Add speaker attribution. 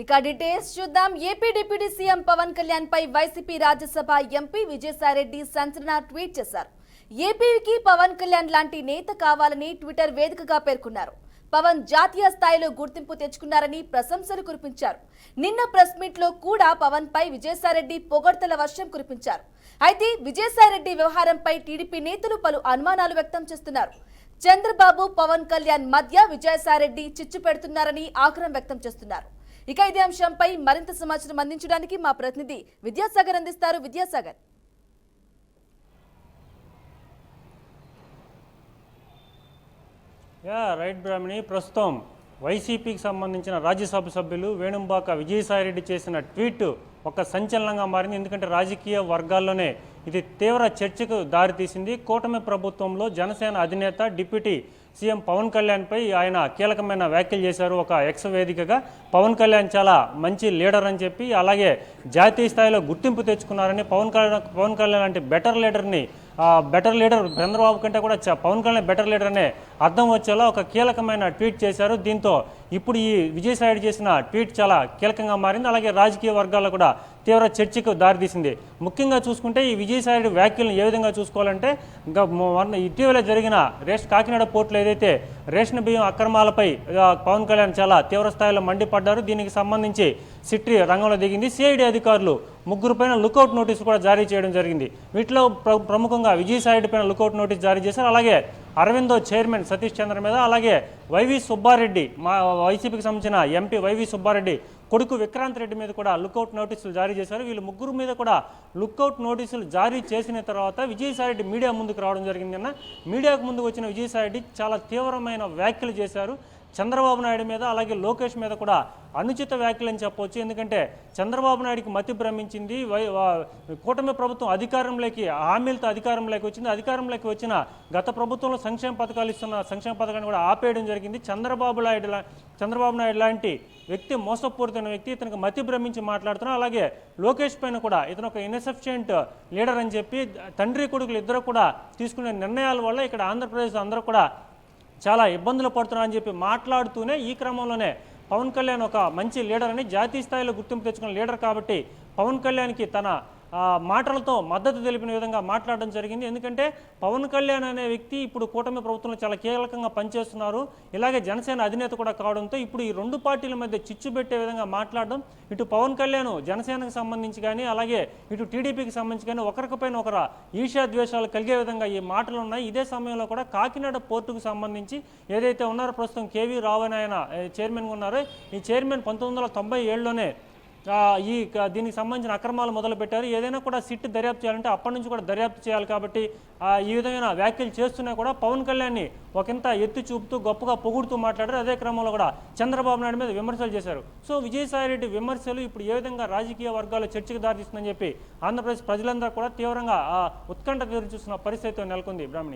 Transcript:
Speaker 1: ఇక డీటెయిల్స్ చూద్దాం. AP deputy CM Pawan Kalyan పై వైసీపీ రాజ్యసభ ఎంపీ విజయసాయిరెడ్డి సంచలన ట్వీట్ చేశారు. ఏపీకి పవన్ కళ్యాణ్ లాంటి నేత కావాలని ట్విట్టర్ వేదికగా పేర్కొన్నారు. పవన్ జాతీయ స్థాయిలో గుర్తింపు తెచ్చుకున్నారని ప్రశంసలు కురిపించారు. నిన్న ప్రెస్ మీట్ లో కూడా పవన్ పై విజయసాయిరెడ్డి పొగడ్తల వర్షం కురిపించారు. అయితే విజయసాయిరెడ్డి వ్యవహారంపై టీడీపీ నేతలు పలు అనుమానాలు వ్యక్తం చేస్తున్నారు. చంద్రబాబు పవన్ కళ్యాణ్ మధ్య విజయసాయిరెడ్డి చిచ్చు పెడుతున్నారని ఆగ్రహం వ్యక్తం చేస్తున్నారు. ఇక ఇదే అంశంపై మరింత సమాచారం అందించడానికి మా ప్రతినిధి విద్యాసాగర్ అందిస్తారు. విద్యాసాగర్,
Speaker 2: రైట్ బ్రాహ్మణి. ప్రస్తుతం వైసీపీకి సంబంధించిన రాజ్యసభ సభ్యులు వేణుంబాక విజయసాయిరెడ్డి చేసిన ట్వీట్ ఒక సంచలనంగా మారింది. ఎందుకంటే రాజకీయ వర్గాల్లోనే ఇది తీవ్ర చర్చకు దారితీసింది. కూటమి ప్రభుత్వంలో జనసేన అధినేత డిప్యూటీ సీఎం పవన్ కళ్యాణ్పై ఆయన కీలకమైన వ్యాఖ్యలు చేశారు. ఒక ఎక్స్ వేదికగా పవన్ కళ్యాణ్ చాలా మంచి లీడర్ అని చెప్పి, అలాగే జాతీయ స్థాయిలో గుర్తింపు తెచ్చుకున్నారని, పవన్ కళ్యాణ్ అంటే బెటర్ లీడర్ చంద్రబాబు కంటే కూడా పవన్ కళ్యాణ్ బెటర్ లీడర్ అనే అర్థం వచ్చేలా ఒక కీలకమైన ట్వీట్ చేశారు. దీంతో ఇప్పుడు ఈ విజయసాయిరెడ్డి చేసిన ట్వీట్ చాలా కీలకంగా మారింది. అలాగే రాజకీయ వర్గాల్లో కూడా తీవ్ర చర్చకు దారితీసింది. ముఖ్యంగా చూసుకుంటే ఈ విజయసాయిరెడ్డి వ్యాఖ్యలను ఏ విధంగా చూసుకోవాలంటే, ఇటీవల జరిగిన కాకినాడ పోర్టులో ఏదైతే రేషన్ బియ్యం అక్రమాలపై పవన్ కళ్యాణ్ చాలా తీవ్ర స్థాయిలో మండిపడ్డారు. దీనికి సంబంధించి సిట్ రంగంలో దిగింది. సిఐడి అధికారులు ముగ్గురు పైన లుకౌట్ నోటీసు కూడా జారీ చేయడం జరిగింది. వీటిలో ప్రముఖంగా విజయసాయిరెడ్డి పైన లుకౌట్ నోటీస్ జారీ చేశారు. అలాగే అరవిందో చైర్మన్ సతీష్ చంద్ర మీద, అలాగే వైవి సుబ్బారెడ్డి వైసీపీకి సంబంధించిన ఎంపీ వైవి సుబ్బారెడ్డి కొడుకు విక్రాంత్ రెడ్డి మీద కూడా లుకౌట్ నోటీసులు జారీ చేశారు. వీళ్ళు ముగ్గురు మీద కూడా లుకౌట్ నోటీసులు జారీ చేసిన తర్వాత విజయసాయిరెడ్డి మీడియా ముందుకు రావడం జరిగింది. నిన్న మీడియాకు ముందుకు వచ్చిన విజయసాయిరెడ్డి చాలా తీవ్రమైన వ్యాఖ్యలు చేశారు. చంద్రబాబు నాయుడు మీద, అలాగే లోకేష్ మీద కూడా అనుచిత వ్యాఖ్యలు అని చెప్పవచ్చు. ఎందుకంటే చంద్రబాబు నాయుడికి మతి భ్రమించింది. కూటమి ప్రభుత్వం అధికారంలోకి హామీలతో అధికారంలోకి వచ్చింది. అధికారంలోకి వచ్చిన గత ప్రభుత్వంలో సంక్షేమ పథకాలు ఇస్తున్న సంక్షేమ పథకాన్ని కూడా ఆపేయడం జరిగింది. చంద్రబాబు నాయుడు లాంటి వ్యక్తి మోసపూరితమైన వ్యక్తి, ఇతనికి మతి భ్రమించి మాట్లాడుతున్నారు. అలాగే లోకేష్ పైన కూడా ఇతను ఒక ఇన్సఫిషియెంట్ లీడర్ అని చెప్పి తండ్రి కొడుకులు ఇద్దరు కూడా తీసుకునే నిర్ణయాల వల్ల ఇక్కడ ఆంధ్రప్రదేశ్ అందరూ కూడా చాలా ఇబ్బందులు పడుతున్నారని చెప్పి మాట్లాడుతూనే ఈ క్రమంలోనే పవన్ కళ్యాణ్ ఒక మంచి లీడర్ అని, జాతీయ స్థాయిలో గుర్తింపు తెచ్చుకున్న లీడర్ కాబట్టి పవన్ కళ్యాణ్కి తన మాటలతో మద్దతు తెలిపిన విధంగా మాట్లాడడం జరిగింది. ఎందుకంటే పవన్ కళ్యాణ్ అనే వ్యక్తి ఇప్పుడు కూటమి ప్రభుత్వంలో చాలా కీలకంగా పనిచేస్తున్నారు. ఇలాగే జనసేన అధినేత కూడా కావడంతో ఇప్పుడు ఈ రెండు పార్టీల మధ్య చిచ్చు పెట్టే విధంగా మాట్లాడడం, ఇటు పవన్ కళ్యాణ్ జనసేనకు సంబంధించి కానీ, అలాగే ఇటు టీడీపీకి సంబంధించి కానీ ఒకరిపైన ఒకరు ఈర్ష్యాద్వేషాలు కలిగే విధంగా ఈ మాటలు ఉన్నాయి. ఇదే సమయంలో కూడా కాకినాడ పోర్టుకు సంబంధించి ఏదైతే ఉన్నారో ప్రస్తుతం కేవీ రావు అని ఆయన చైర్మన్గా ఉన్నారో, ఈ చైర్మన్ 1997లోనే దీనికి సంబంధించిన అక్రమాలు మొదలుపెట్టారు. ఏదైనా కూడా సిట్ దర్యాప్తు చేయాలంటే అప్పటి నుంచి కూడా దర్యాప్తు చేయాలి. కాబట్టి ఈ విధమైన వ్యాఖ్యలు చేస్తున్నా కూడా పవన్ కళ్యాణ్ని ఒకంత ఎత్తి చూపుతూ గొప్పగా పొగుడుతూ మాట్లాడారు. అదే క్రమంలో కూడా చంద్రబాబు నాయుడు మీద విమర్శలు చేశారు. సో విజయసాయిరెడ్డి విమర్శలు ఇప్పుడు ఏ విధంగా రాజకీయ వర్గాల్లో చర్చకు దారితీస్తుందని చెప్పి ఆంధ్రప్రదేశ్ ప్రజలందరూ కూడా తీవ్రంగా ఉత్కంఠ ఎదురు చూస్తున్న పరిస్థితి నెలకొంది. బ్రాహ్మణి.